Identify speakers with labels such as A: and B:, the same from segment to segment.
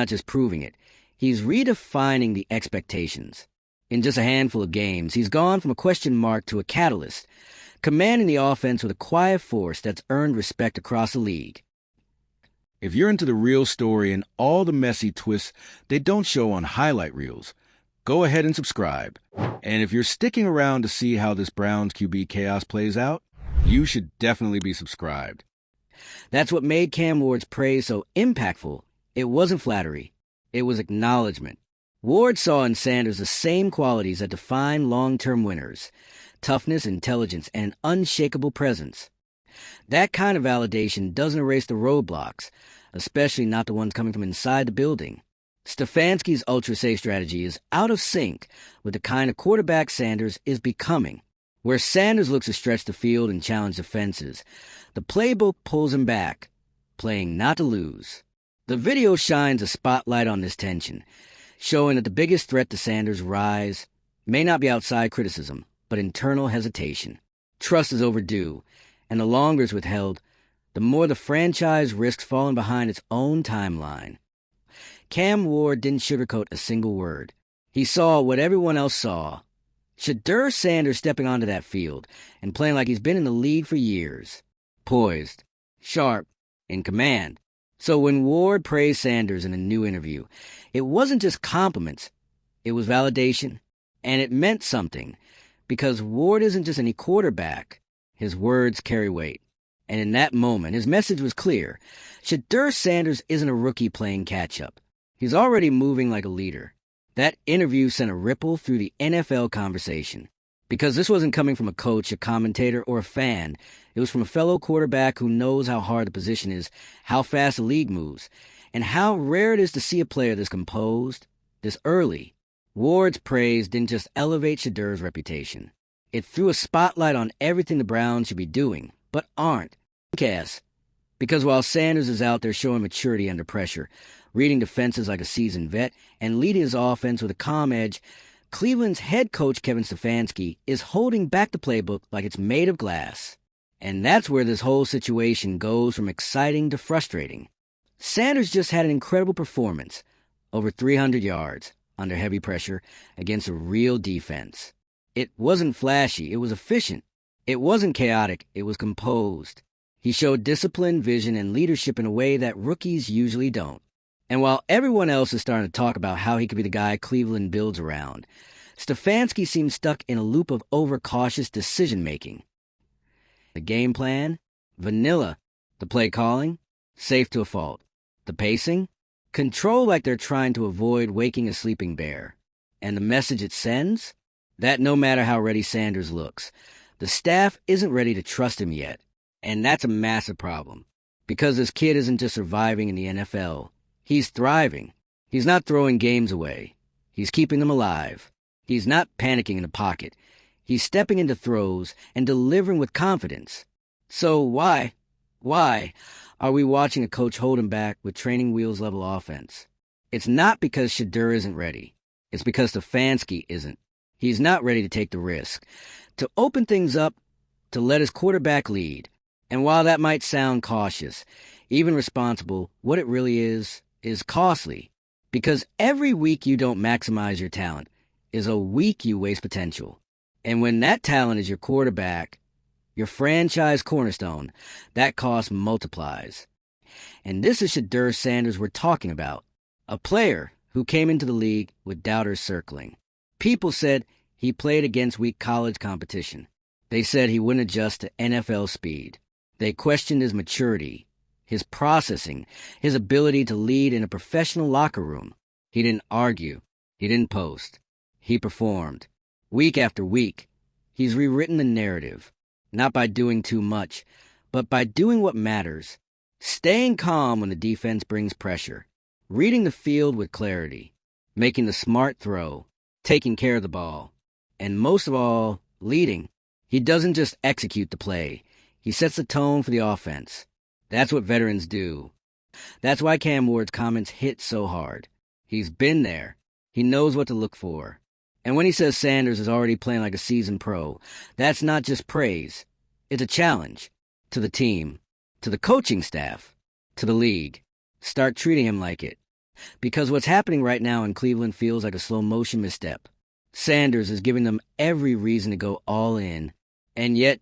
A: not just proving it, he's redefining the expectations. In just a handful of games, he's gone from a question mark to a catalyst, commanding the offense with a quiet force that's earned respect across the league.
B: If you're into the real story and all the messy twists they don't show on highlight reels, go ahead and subscribe. And if you're sticking around to see how this Browns QB chaos plays out, you should definitely be subscribed.
A: That's what made Cam Ward's praise so impactful. It wasn't flattery. It was acknowledgement. Ward saw in Sanders the same qualities that define long-term winners: toughness, intelligence, and unshakable presence. That kind of validation doesn't erase the roadblocks, especially not the ones coming from inside the building. Stefanski's ultra-safe strategy is out of sync with the kind of quarterback Sanders is becoming. Where Sanders looks to stretch the field and challenge defenses, the playbook pulls him back, playing not to lose. The video shines a spotlight on this tension, showing that the biggest threat to Sanders' rise may not be outside criticism, but internal hesitation. Trust is overdue, and the longer it's withheld, the more the franchise risks falling behind its own timeline. Cam Ward didn't sugarcoat a single word. He saw what everyone else saw. Shedeur Sanders stepping onto that field and playing like he's been in the league for years. Poised, sharp, in command. So when Ward praised Sanders in a new interview, it wasn't just compliments. It was validation, and it meant something, because Ward isn't just any quarterback. His words carry weight. And in that moment, his message was clear. Shedeur Sanders isn't a rookie playing catch-up. He's already moving like a leader. That interview sent a ripple through the NFL conversation. Because this wasn't coming from a coach, a commentator, or a fan. It was from a fellow quarterback who knows how hard the position is, how fast the league moves, and how rare it is to see a player this composed, this early. Ward's praise didn't just elevate Shedeur's reputation. It threw a spotlight on everything the Browns should be doing, but aren't. Because while Sanders is out there showing maturity under pressure, reading defenses like a seasoned vet, and leading his offense with a calm edge, Cleveland's head coach Kevin Stefanski is holding back the playbook like it's made of glass. And that's where this whole situation goes from exciting to frustrating. Sanders just had an incredible performance, over 300 yards, under heavy pressure, against a real defense. It wasn't flashy, it was efficient. It wasn't chaotic, it was composed. He showed discipline, vision, and leadership in a way that rookies usually don't. And while everyone else is starting to talk about how he could be the guy Cleveland builds around, Stefanski seems stuck in a loop of overcautious decision-making. The game plan? Vanilla. The play calling? Safe to a fault. The pacing? Control like they're trying to avoid waking a sleeping bear. And the message it sends? That no matter how ready Sanders looks, the staff isn't ready to trust him yet. And that's a massive problem. Because this kid isn't just surviving in the NFL. He's thriving. He's not throwing games away. He's keeping them alive. He's not panicking in the pocket. He's stepping into throws and delivering with confidence. So why are we watching a coach hold him back with training wheels level offense? It's not because Shedeur isn't ready. It's because Stefanski isn't. He's not ready to take the risk, to open things up, to let his quarterback lead. And while that might sound cautious, even responsible, what it really is costly. Because every week you don't maximize your talent is a week you waste potential. And when that talent is your quarterback, your franchise cornerstone, that cost multiplies. And this is Shedeur Sanders we're talking about, a player who came into the league with doubters circling. People said he played against weak college competition. They said he wouldn't adjust to NFL speed. They questioned his maturity, his processing, his ability to lead in a professional locker room. He didn't argue. He didn't post. He performed. Week after week, he's rewritten the narrative, not by doing too much, but by doing what matters, staying calm when the defense brings pressure, reading the field with clarity, making the smart throw, taking care of the ball, and most of all, leading. He doesn't just execute the play. He sets the tone for the offense. That's what veterans do. That's why Cam Ward's comments hit so hard. He's been there. He knows what to look for. And when he says Sanders is already playing like a seasoned pro, that's not just praise. It's a challenge to the team, to the coaching staff, to the league. Start treating him like it. Because what's happening right now in Cleveland feels like a slow-motion misstep. Sanders is giving them every reason to go all in, and yet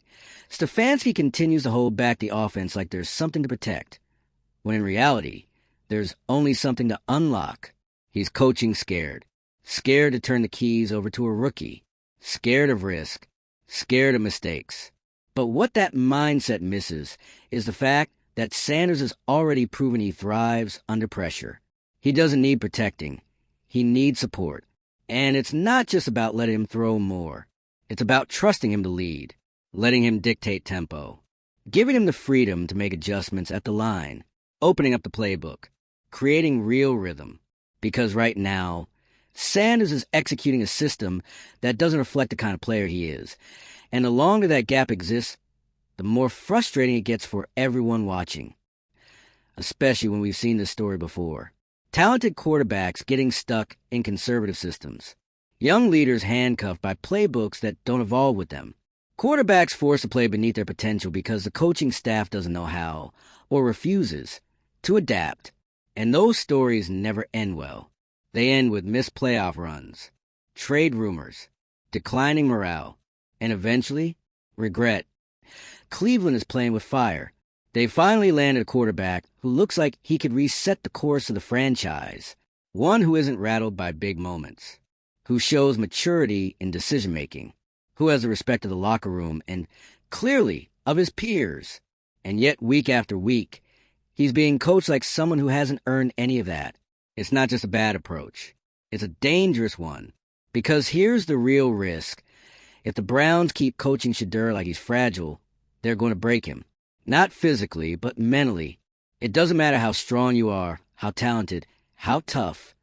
A: Stefanski continues to hold back the offense like there's something to protect, when in reality, there's only something to unlock. He's coaching scared to turn the keys over to a rookie, scared of risk, scared of mistakes. But what that mindset misses is the fact that Sanders has already proven he thrives under pressure. He doesn't need protecting. He needs support. And it's not just about letting him throw more. It's about trusting him to lead, letting him dictate tempo, giving him the freedom to make adjustments at the line, opening up the playbook, creating real rhythm. Because right now, Sanders is executing a system that doesn't reflect the kind of player he is. And the longer that gap exists, the more frustrating it gets for everyone watching. Especially when we've seen this story before. Talented quarterbacks getting stuck in conservative systems. Young leaders handcuffed by playbooks that don't evolve with them. Quarterbacks forced to play beneath their potential because the coaching staff doesn't know how, or refuses, to adapt. And those stories never end well. They end with missed playoff runs, trade rumors, declining morale, and eventually, regret. Cleveland is playing with fire. They finally landed a quarterback who looks like he could reset the course of the franchise. One who isn't rattled by big moments, who shows maturity in decision-making, who has the respect of the locker room and, clearly, of his peers. And yet, week after week, he's being coached like someone who hasn't earned any of that. It's not just a bad approach. It's a dangerous one. Because here's the real risk. If the Browns keep coaching Shedeur like he's fragile, they're going to break him. Not physically, but mentally. It doesn't matter how strong you are, how talented, how tough.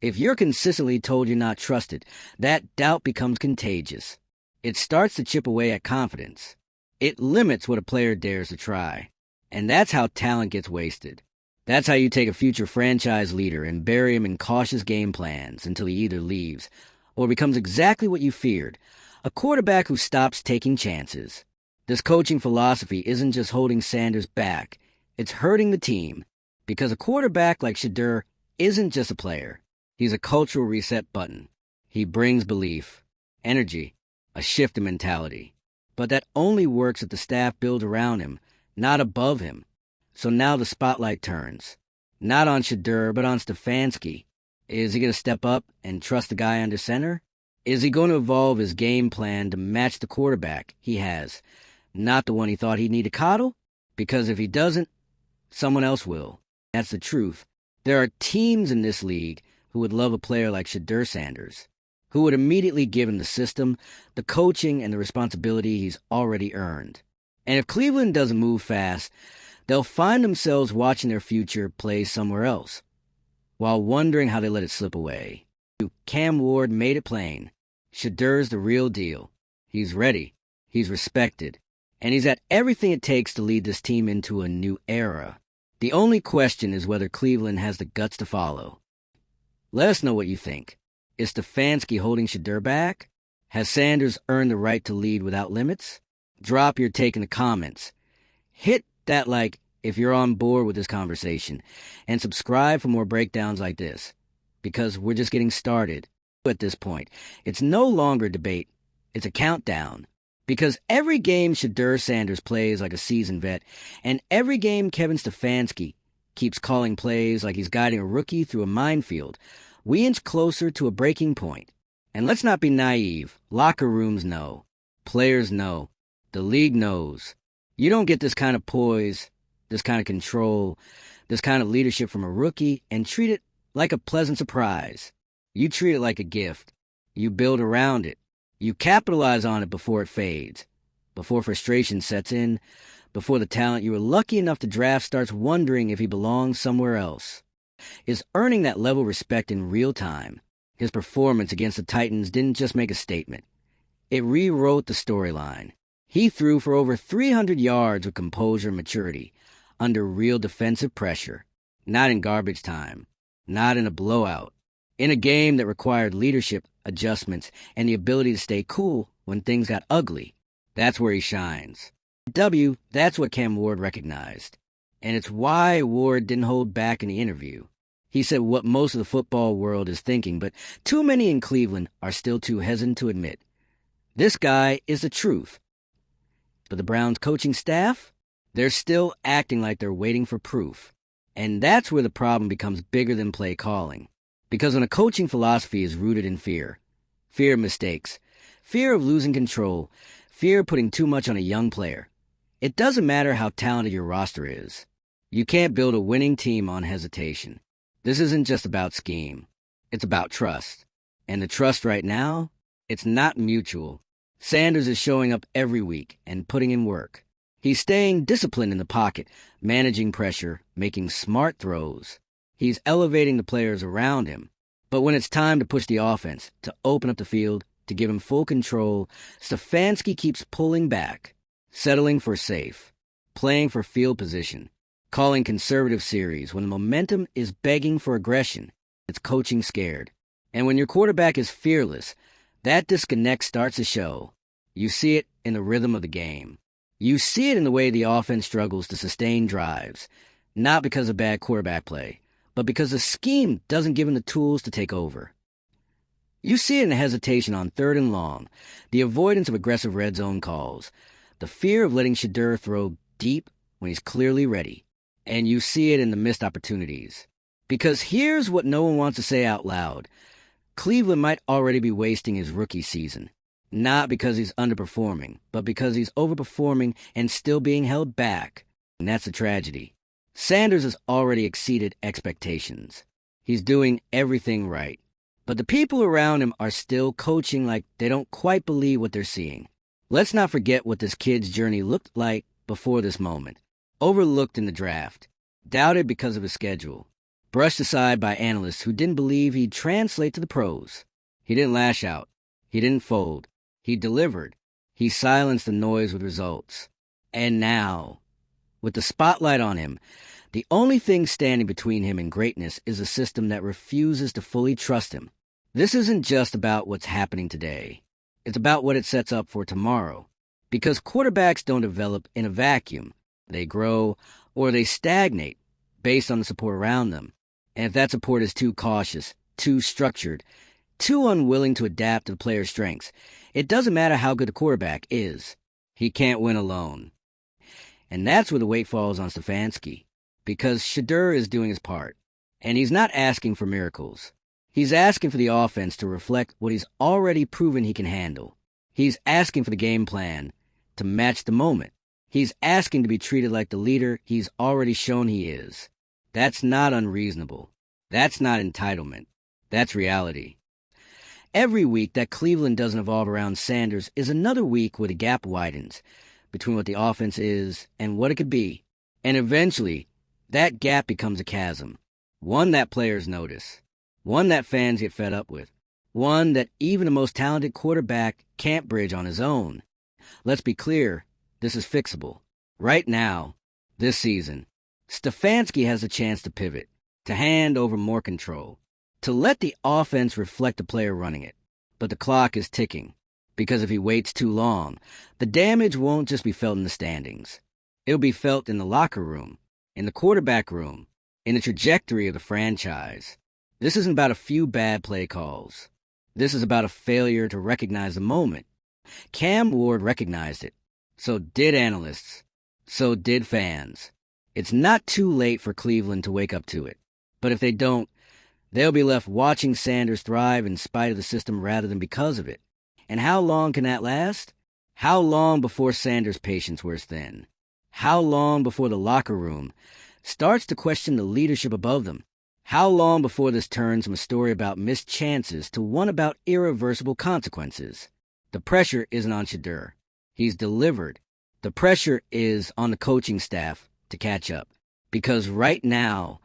A: If you're consistently told you're not trusted, that doubt becomes contagious. It starts to chip away at confidence. It limits what a player dares to try. And that's how talent gets wasted. That's how you take a future franchise leader and bury him in cautious game plans until he either leaves or becomes exactly what you feared, a quarterback who stops taking chances. This coaching philosophy isn't just holding Sanders back, it's hurting the team, because a quarterback like Shedeur isn't just a player. He's a cultural reset button. He brings belief, energy, a shift in mentality. But that only works if the staff builds around him, not above him. So now the spotlight turns, not on Shedeur, but on Stefanski. Is he going to step up and trust the guy under center? Is he going to evolve his game plan to match the quarterback he has? Not the one he thought he'd need to coddle? Because if he doesn't, someone else will. That's the truth. There are teams in this league who would love a player like Shedeur Sanders, who would immediately give him the system, the coaching, and the responsibility he's already earned. And if Cleveland doesn't move fast, they'll find themselves watching their future play somewhere else, while wondering how they let it slip away. Cam Ward made it plain. Shedeur's the real deal. He's ready. He's respected. And he's got everything it takes to lead this team into a new era. The only question is whether Cleveland has the guts to follow. Let us know what you think. Is Stefanski holding Shedeur back? Has Sanders earned the right to lead without limits? Drop your take in the comments. Hit that like if you're on board with this conversation, and subscribe for more breakdowns like this, because we're just getting started. At this point, it's no longer a debate. It's a countdown. Because every game Shedeur Sanders plays like a seasoned vet, and every game Kevin Stefanski keeps calling plays like he's guiding a rookie through a minefield, we inch closer to a breaking point. And let's not be naive. Locker rooms know. Players know. The league knows. You don't get this kind of poise, this kind of control, this kind of leadership from a rookie and treat it like a pleasant surprise. You treat it like a gift. You build around it. You capitalize on it before it fades, before frustration sets in, before the talent you were lucky enough to draft starts wondering if he belongs somewhere else. Is earning that level of respect in real time. His performance against the Titans didn't just make a statement. It rewrote the storyline. He threw for over 300 yards with composure and maturity, under real defensive pressure, not in garbage time, not in a blowout, in a game that required leadership, adjustments, and the ability to stay cool when things got ugly. That's where he shines. That's what Cam Ward recognized. And it's why Ward didn't hold back in the interview. He said what most of the football world is thinking, but too many in Cleveland are still too hesitant to admit. This guy is the truth. But the Browns coaching staff? They're still acting like they're waiting for proof. And that's where the problem becomes bigger than play calling. Because when a coaching philosophy is rooted in fear of mistakes, fear of losing control, fear of putting too much on a young player, it doesn't matter how talented your roster is. You can't build a winning team on hesitation. This isn't just about scheme. It's about trust. And the trust right now, it's not mutual. Sanders is showing up every week and putting in work. He's staying disciplined in the pocket, managing pressure, making smart throws. He's elevating the players around him. But when it's time to push the offense, to open up the field, to give him full control, Stefanski keeps pulling back, settling for safe, playing for field position, calling conservative series when the momentum is begging for aggression. It's coaching scared. And when your quarterback is fearless, that disconnect starts to show. You see it in the rhythm of the game. You see it in the way the offense struggles to sustain drives, not because of bad quarterback play, but because the scheme doesn't give him the tools to take over. You see it in the hesitation on 3rd and long, the avoidance of aggressive red zone calls, the fear of letting Shedeur throw deep when he's clearly ready, and you see it in the missed opportunities. Because here's what no one wants to say out loud. Cleveland might already be wasting his rookie season. Not because he's underperforming, but because he's overperforming and still being held back. And that's a tragedy. Sanders has already exceeded expectations. He's doing everything right. But the people around him are still coaching like they don't quite believe what they're seeing. Let's not forget what this kid's journey looked like before this moment. Overlooked in the draft. Doubted because of his schedule. Brushed aside by analysts who didn't believe he'd translate to the pros. He didn't lash out. He didn't fold. He delivered. He silenced the noise with results. And now, with the spotlight on him, the only thing standing between him and greatness is a system that refuses to fully trust him. This isn't just about what's happening today. It's about what it sets up for tomorrow. Because quarterbacks don't develop in a vacuum. They grow or they stagnate based on the support around them. And if that support is too cautious, too structured, too unwilling to adapt to the player's strengths, it doesn't matter how good the quarterback is. He can't win alone. And that's where the weight falls on Stefanski. Because Shedeur is doing his part. And he's not asking for miracles. He's asking for the offense to reflect what he's already proven he can handle. He's asking for the game plan to match the moment. He's asking to be treated like the leader he's already shown he is. That's not unreasonable. That's not entitlement. That's reality. Every week that Cleveland doesn't evolve around Sanders is another week where the gap widens between what the offense is and what it could be. And eventually, that gap becomes a chasm. One that players notice. One that fans get fed up with. One that even the most talented quarterback can't bridge on his own. Let's be clear, this is fixable. Right now, this season, Stefanski has a chance to pivot, to hand over more control, to let the offense reflect the player running it. But the clock is ticking, because if he waits too long, the damage won't just be felt in the standings. It'll be felt in the locker room, in the quarterback room, in the trajectory of the franchise. This isn't about a few bad play calls. This is about a failure to recognize the moment. Cam Ward recognized it. So did analysts. So did fans. It's not too late for Cleveland to wake up to it. But if they don't, they'll be left watching Sanders thrive in spite of the system rather than because of it. And how long can that last? How long before Sanders' patience wears thin? How long before the locker room starts to question the leadership above them? How long before this turns from a story about missed chances to one about irreversible consequences? The pressure isn't on Shedeur. He's delivered. The pressure is on the coaching staff to catch up. Because right now,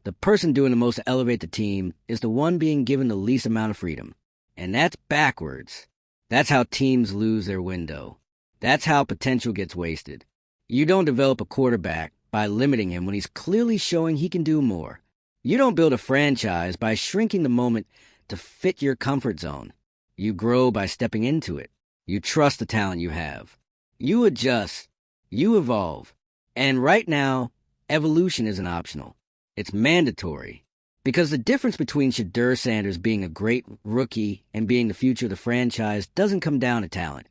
A: the person doing the most to elevate the team is the one being given the least amount of freedom. And that's backwards. That's how teams lose their window. That's how potential gets wasted. You don't develop a quarterback by limiting him when he's clearly showing he can do more. You don't build a franchise by shrinking the moment to fit your comfort zone. You grow by stepping into it. You trust the talent you have. You adjust. You evolve. And right now, evolution isn't optional. It's mandatory. Because the difference between Shedeur Sanders being a great rookie and being the future of the franchise doesn't come down to talent.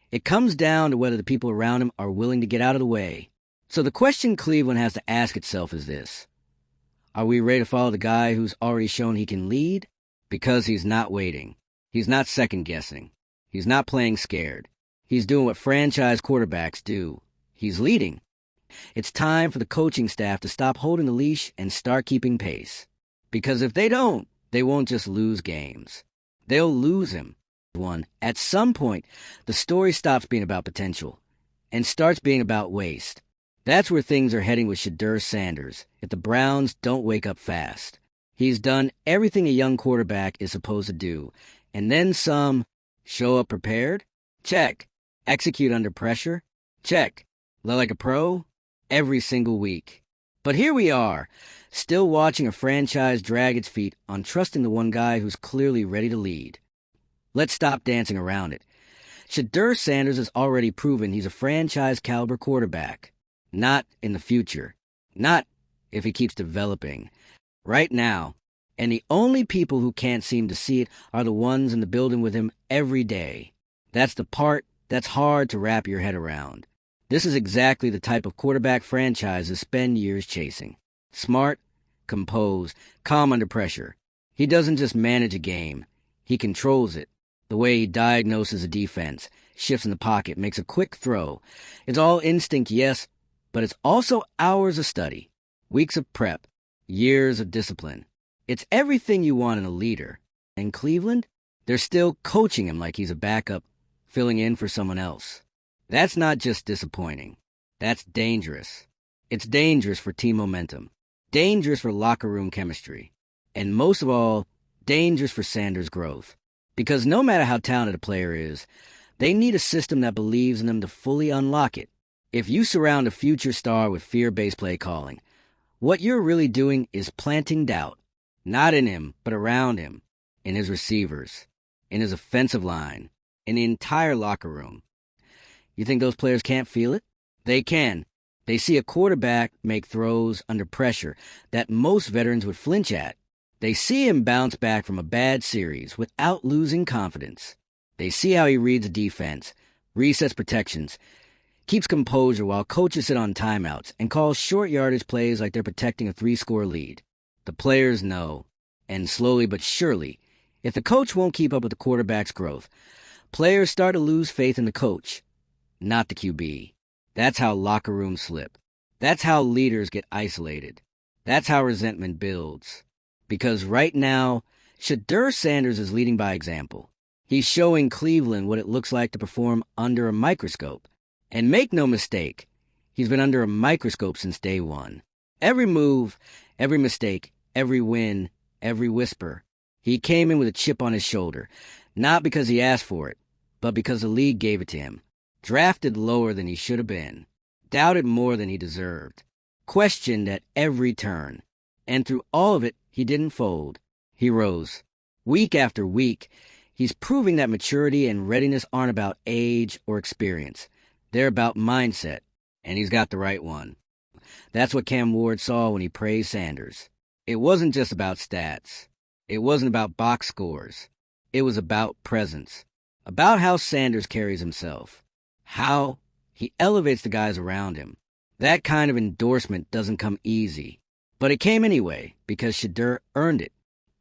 A: It comes down to whether the people around him are willing to get out of the way. So the question Cleveland has to ask itself is this: are we ready to follow the guy who's already shown he can lead? Because he's not waiting. He's not second-guessing. He's not playing scared. He's doing what franchise quarterbacks do. He's leading. It's time for the coaching staff to stop holding the leash and start keeping pace. Because if they don't, they won't just lose games. They'll lose him. At some point, the story stops being about potential and starts being about waste. That's where things are heading with Shedeur Sanders if the Browns don't wake up fast. He's done everything a young quarterback is supposed to do, and then some. Show up prepared? Check. Execute under pressure? Check. Look like a pro? Every single week. But here we are, still watching a franchise drag its feet on trusting the one guy who's clearly ready to lead. Let's stop dancing around it. Shedeur Sanders has already proven he's a franchise-caliber quarterback. Not in the future. Not if he keeps developing. Right now. And the only people who can't seem to see it are the ones in the building with him every day. That's the part that's hard to wrap your head around. This is exactly the type of quarterback franchises spend years chasing. Smart, composed, calm under pressure. He doesn't just manage a game. He controls it. The way he diagnoses a defense, shifts in the pocket, makes a quick throw. It's all instinct, yes, but it's also hours of study, weeks of prep, years of discipline. It's everything you want in a leader. In Cleveland, they're still coaching him like he's a backup, filling in for someone else. That's not just disappointing. That's dangerous. It's dangerous for team momentum, dangerous for locker room chemistry, and most of all, dangerous for Sanders' growth. Because no matter how talented a player is, they need a system that believes in them to fully unlock it. If you surround a future star with fear-based play calling, what you're really doing is planting doubt. Not in him, but around him, in his receivers, in his offensive line, in the entire locker room. You think those players can't feel it? They can. They see a quarterback make throws under pressure that most veterans would flinch at. They see him bounce back from a bad series without losing confidence. They see how he reads a defense, resets protections, keeps composure while coaches sit on timeouts, and calls short yardage plays like they're protecting a 3-score lead. The players know, and slowly but surely, if the coach won't keep up with the quarterback's growth, players start to lose faith in the coach, not the QB. That's how locker rooms slip. That's how leaders get isolated. That's how resentment builds. Because right now, Shedeur Sanders is leading by example. He's showing Cleveland what it looks like to perform under a microscope. And make no mistake, he's been under a microscope since day one. Every move, every mistake, every win, every whisper. He came in with a chip on his shoulder, not because he asked for it, but because the league gave it to him. Drafted lower than he should have been. Doubted more than he deserved. Questioned at every turn. And through all of it, he didn't fold. He rose. Week after week, he's proving that maturity and readiness aren't about age or experience. They're about mindset, and he's got the right one. That's what Cam Ward saw when he praised Sanders. It wasn't just about stats. It wasn't about box scores. It was about presence. About how Sanders carries himself. How he elevates the guys around him. That kind of endorsement doesn't come easy. But it came anyway, because Shedeur earned it.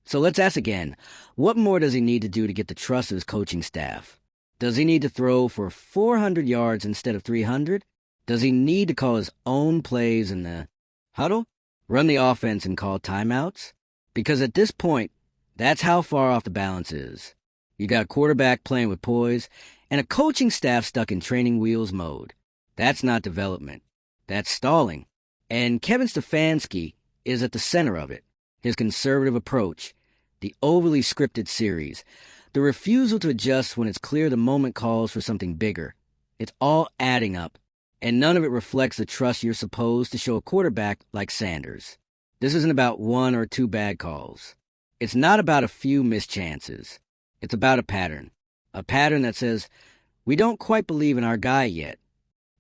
A: So let's ask again, what more does he need to do to get the trust of his coaching staff? Does he need to throw for 400 yards instead of 300? Does he need to call his own plays in the huddle? Run the offense and call timeouts? Because at this point, that's how far off the balance is. You got a quarterback playing with poise and a coaching staff stuck in training wheels mode. That's not development. That's stalling. And Kevin Stefanski is at the center of it. His conservative approach, the overly scripted series, the refusal to adjust when it's clear the moment calls for something bigger. It's all adding up, and none of it reflects the trust you're supposed to show a quarterback like Sanders. This isn't about 1 or 2 bad calls. It's not about a few missed chances. It's about a pattern that says, we don't quite believe in our guy yet.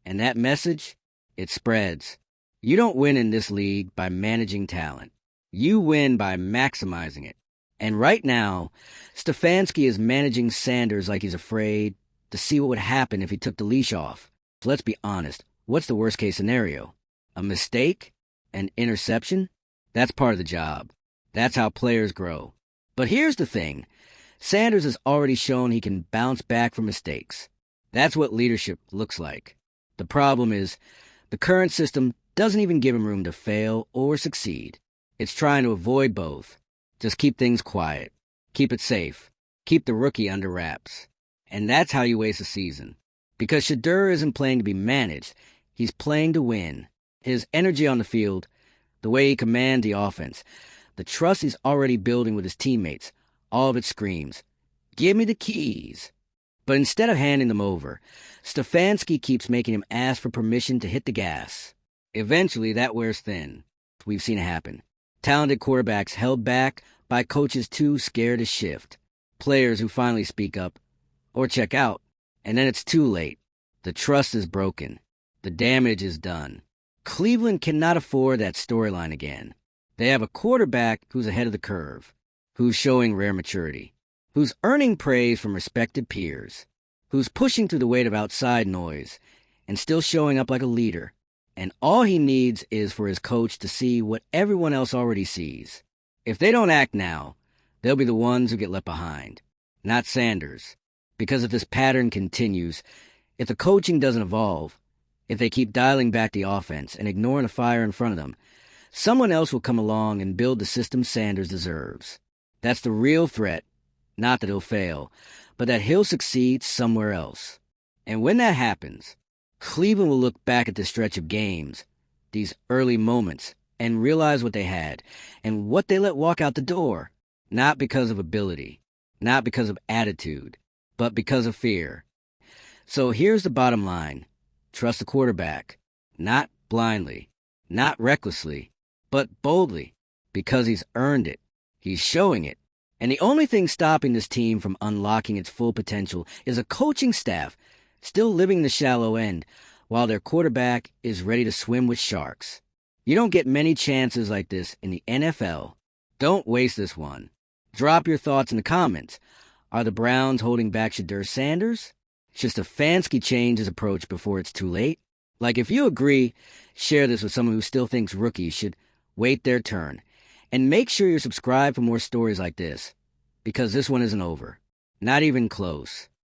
A: And that message, it spreads. You don't win in this league by managing talent. You win by maximizing it. And right now, Stefanski is managing Sanders like he's afraid to see what would happen if he took the leash off. So let's be honest. What's the worst case scenario? A mistake? An interception? That's part of the job. That's how players grow. But here's the thing. Sanders has already shown he can bounce back from mistakes. That's what leadership looks like. The problem is, the current system doesn't even give him room to fail or succeed. It's trying to avoid both. Just keep things quiet. Keep it safe. Keep the rookie under wraps. And that's how you waste a season. Because Shedeur isn't playing to be managed. He's playing to win. His energy on the field, the way he commands the offense, the trust he's already building with his teammates, all of it screams, "Give me the keys." But instead of handing them over, Stefanski keeps making him ask for permission to hit the gas. Eventually, that wears thin. We've seen it happen. Talented quarterbacks held back by coaches too scared to shift. Players who finally speak up or check out, and then it's too late. The trust is broken. The damage is done. Cleveland cannot afford that storyline again. They have a quarterback who's ahead of the curve, who's showing rare maturity, who's earning praise from respected peers, who's pushing through the weight of outside noise and still showing up like a leader. And all he needs is for his coach to see what everyone else already sees. If they don't act now, they'll be the ones who get left behind, not Sanders. Because if this pattern continues, if the coaching doesn't evolve, if they keep dialing back the offense and ignoring the fire in front of them, someone else will come along and build the system Sanders deserves. That's the real threat. Not that he'll fail, but that he'll succeed somewhere else. And when that happens, Cleveland will look back at this stretch of games, these early moments, and realize what they had and what they let walk out the door. Not because of ability, not because of attitude, but because of fear. So here's the bottom line. Trust the quarterback, not blindly, not recklessly, but boldly, because he's earned it. He's showing it. And the only thing stopping this team from unlocking its full potential is a coaching staff still living the shallow end while their quarterback is ready to swim with sharks. You don't get many chances like this in the NFL. Don't waste this one. Drop your thoughts in the comments. Are the Browns holding back Shedeur Sanders? Should Stefanski change his approach before it's too late? Like, if you agree, share this with someone who still thinks rookies should wait their turn. And make sure you're subscribed for more stories like this, because this one isn't over. Not even close.